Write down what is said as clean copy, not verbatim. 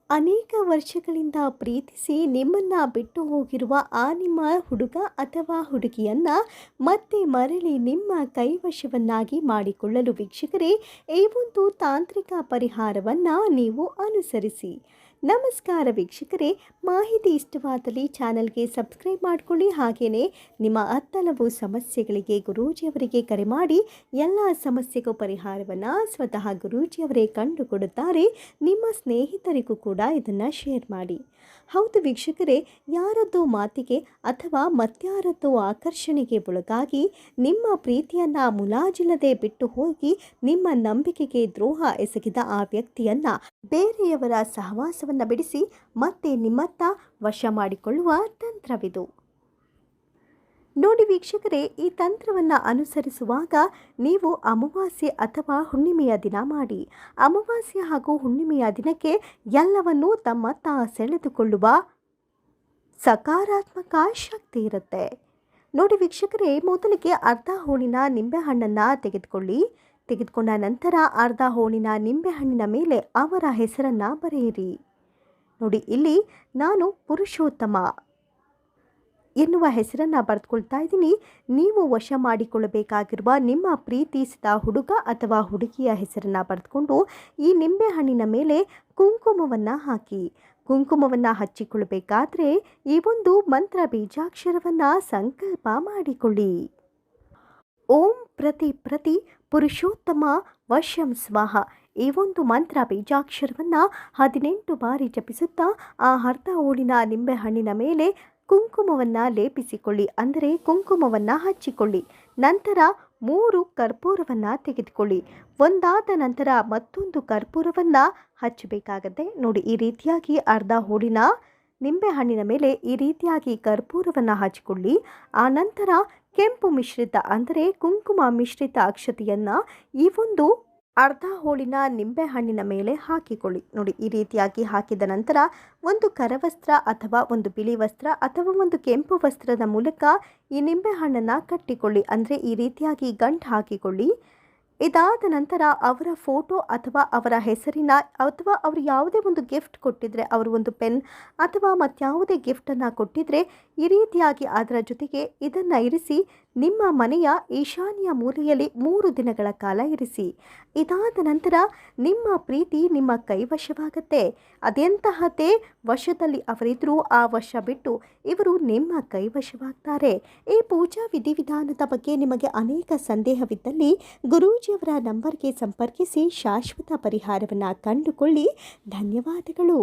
ಅನೇಕ ವರ್ಷಗಳಿಂದ ಪ್ರೀತಿಸಿ ನಿಮ್ಮನ್ನ ಬಿಟ್ಟು ಹೋಗಿರುವ ಆ ನಿಮ್ಮ ಹುಡುಗ ಅಥವಾ ಹುಡುಗಿಯನ್ನ ಮತ್ತೆ ಮರಳಿ ನಿಮ್ಮ ಕೈವಶವನ್ನಾಗಿ ಮಾಡಿಕೊಳ್ಳಲು ವೀಕ್ಷಕರೇ ಈ ಒಂದು ತಾಂತ್ರಿಕ ಪರಿಹಾರವನ್ನು ನೀವು ಅನುಸರಿಸಿ. ನಮಸ್ಕಾರ ವೀಕ್ಷಕರೇ, ಮಾಹಿತಿ ಇಷ್ಟವಾದಲ್ಲಿ ಚಾನಲ್ಗೆ ಸಬ್ಸ್ಕ್ರೈಬ್ ಮಾಡಿಕೊಳ್ಳಿ. ಹಾಗೆಯೇ ನಿಮ್ಮ ಹತ್ತಲವು ಸಮಸ್ಯೆಗಳಿಗೆ ಗುರೂಜಿಯವರಿಗೆ ಕರೆ ಮಾಡಿ ಎಲ್ಲ ಸಮಸ್ಯೆಗೂ ಪರಿಹಾರವನ್ನು ಸ್ವತಃ ಗುರೂಜಿಯವರೇ ಕಂಡುಕೊಡುತ್ತಾರೆ. ನಿಮ್ಮ ಸ್ನೇಹಿತರಿಗೂ ಕೂಡ ಇದನ್ನು ಶೇರ್ ಮಾಡಿ. ಹೌದು ವೀಕ್ಷಕರೇ, ಯಾರದ್ದೋ ಮಾತಿಗೆ ಅಥವಾ ಮತ್ಯಾರದ್ದೋ ಆಕರ್ಷಣೆಗೆ ಒಳಗಾಗಿ ನಿಮ್ಮ ಪ್ರೀತಿಯನ್ನು ಮುಲಾಜಿಲ್ಲದೆ ಬಿಟ್ಟು ಹೋಗಿ ನಿಮ್ಮ ನಂಬಿಕೆಗೆ ದ್ರೋಹ ಎಸಗಿದ ಆ ವ್ಯಕ್ತಿಯನ್ನು ಬೇರೆಯವರ ಸಹವಾಸವನ್ನು ಬಿಡಿಸಿ ಮತ್ತೆ ನಿಮ್ಮತ್ತ ವಶ ಮಾಡಿಕೊಳ್ಳುವ ತಂತ್ರವಿದು. ನೋಡಿ ವೀಕ್ಷಕರೇ, ಈ ತಂತ್ರವನ್ನು ಅನುಸರಿಸುವಾಗ ನೀವು ಅಮಾವಾಸ್ಯೆ ಅಥವಾ ಹುಣ್ಣಿಮೆಯ ದಿನ ಮಾಡಿ. ಅಮಾವಾಸ್ಯೆ ಹಾಗೂ ಹುಣ್ಣಿಮೆಯ ದಿನಕ್ಕೆ ಎಲ್ಲವನ್ನೂ ತಮ್ಮತ್ತ ಸೆಳೆದುಕೊಳ್ಳುವ ಸಕಾರಾತ್ಮಕ ಶಕ್ತಿ ಇರುತ್ತೆ. ನೋಡಿ ವೀಕ್ಷಕರೇ, ಮೊದಲಿಗೆ ಅರ್ಧ ಹೋಳಿನ ನಿಂಬೆಹಣ್ಣನ್ನು ತೆಗೆದುಕೊಂಡ ನಂತರ ಅರ್ಧ ಹೋಳಿನ ನಿಂಬೆಹಣ್ಣಿನ ಮೇಲೆ ಅವರ ಹೆಸರನ್ನು ಬರೆಯಿರಿ. ನೋಡಿ, ಇಲ್ಲಿ ನಾನು ಪುರುಷೋತ್ತಮ ಎನ್ನುವ ಹೆಸರನ್ನು ಬರೆದುಕೊಳ್ತಾ ಇದ್ದೀನಿ. ನೀವು ವಶ ಮಾಡಿಕೊಳ್ಳಬೇಕಾಗಿರುವ ನಿಮ್ಮ ಪ್ರೀತಿಸಿದ ಹುಡುಗ ಅಥವಾ ಹುಡುಗಿಯ ಹೆಸರನ್ನು ಬರೆದುಕೊಂಡು ಈ ನಿಂಬೆಹಣ್ಣಿನ ಮೇಲೆ ಕುಂಕುಮವನ್ನು ಹಾಕಿ. ಕುಂಕುಮವನ್ನು ಹಚ್ಚಿಕೊಳ್ಳಬೇಕಾದ್ರೆ ಈ ಒಂದು ಮಂತ್ರ ಬೀಜಾಕ್ಷರವನ್ನು ಸಂಕಲ್ಪ ಮಾಡಿಕೊಳ್ಳಿ. ಓಂ ಪ್ರತಿ ಪುರುಷೋತ್ತಮ ವಶಂ ಸ್ವಾಹ. ಈ ಒಂದು ಮಂತ್ರ ಬೀಜಾಕ್ಷರವನ್ನು 18 ಬಾರಿ ಜಪಿಸುತ್ತಾ ಆ ಅರ್ಧ ಹೋಳಿನ ನಿಂಬೆಹಣ್ಣಿನ ಮೇಲೆ ಕುಂಕುಮವನ್ನು ಲೇಪಿಸಿಕೊಳ್ಳಿ, ಅಂದರೆ ಕುಂಕುಮವನ್ನು ಹಚ್ಚಿಕೊಳ್ಳಿ. ನಂತರ 3 ಕರ್ಪೂರವನ್ನು ತೆಗೆದುಕೊಳ್ಳಿ. ಒಂದಾದ ನಂತರ ಮತ್ತೊಂದು ಕರ್ಪೂರವನ್ನು ಹಚ್ಚಬೇಕಾಗತ್ತೆ. ನೋಡಿ, ಈ ರೀತಿಯಾಗಿ ಅರ್ಧ ಹೋಳಿನ ನಿಂಬೆಹಣ್ಣಿನ ಮೇಲೆ ಈ ರೀತಿಯಾಗಿ ಕರ್ಪೂರವನ್ನು ಹಚ್ಚಿಕೊಳ್ಳಿ. ಆ ನಂತರ ಕೆಂಪು ಮಿಶ್ರಿತ, ಅಂದರೆ ಕುಂಕುಮ ಮಿಶ್ರಿತ ಅಕ್ಷತೆಯನ್ನು ಈ ಒಂದು ಅರ್ಧ ಹೋಳಿನ ನಿಂಬೆಹಣ್ಣಿನ ಮೇಲೆ ಹಾಕಿಕೊಳ್ಳಿ. ನೋಡಿ, ಈ ರೀತಿಯಾಗಿ ಹಾಕಿದ ನಂತರ ಒಂದು ಕರವಸ್ತ್ರ ಅಥವಾ ಒಂದು ಬಿಳಿ ವಸ್ತ್ರ ಅಥವಾ ಒಂದು ಕೆಂಪು ವಸ್ತ್ರದ ಮೂಲಕ ಈ ನಿಂಬೆಹಣ್ಣನ್ನು ಕಟ್ಟಿಕೊಳ್ಳಿ, ಅಂದರೆ ಈ ರೀತಿಯಾಗಿ ಗಂಟು ಹಾಕಿಕೊಳ್ಳಿ. ಇದಾದ ನಂತರ ಅವರ ಫೋಟೋ ಅಥವಾ ಅವರ ಹೆಸರಿನ ಅಥವಾ ಅವರು ಯಾವುದೇ ಒಂದು ಗಿಫ್ಟ್ ಕೊಟ್ಟಿದ್ರೆ, ಅವರು ಒಂದು ಪೆನ್ ಅಥವಾ ಮತ್ಯಾವುದೇ ಗಿಫ್ಟನ್ನು ಕೊಟ್ಟಿದ್ರೆ ಈ ರೀತಿಯಾಗಿ ಅದರ ಜೊತೆಗೆ ಇದನ್ನು ಇರಿಸಿ ನಿಮ್ಮ ಮನೆಯ ಈಶಾನ್ಯ ಮೂಲೆಯಲ್ಲಿ 3 ದಿನಗಳ ಕಾಲ ಇರಿಸಿ. ಇದಾದ ನಂತರ ನಿಮ್ಮ ಪ್ರೀತಿ ನಿಮ್ಮ ಕೈವಶವಾಗುತ್ತೆ. ಅದೆಂತಹದ್ದೇ ವಶದಲ್ಲಿ ಅವರಿದ್ರೂ ಆ ವಶ ಬಿಟ್ಟು ಇವರು ನಿಮ್ಮ ಕೈವಶವಾಗ್ತಾರೆ. ಈ ಪೂಜಾ ವಿಧಿವಿಧಾನದ ಬಗ್ಗೆ ನಿಮಗೆ ಅನೇಕ ಸಂದೇಹವಿದ್ದಲ್ಲಿ ಗುರೂಜಿಯವರ ನಂಬರ್ಗೆ ಸಂಪರ್ಕಿಸಿ ಶಾಶ್ವತ ಪರಿಹಾರವನ್ನು ಕಂಡುಕೊಳ್ಳಿ. ಧನ್ಯವಾದಗಳು.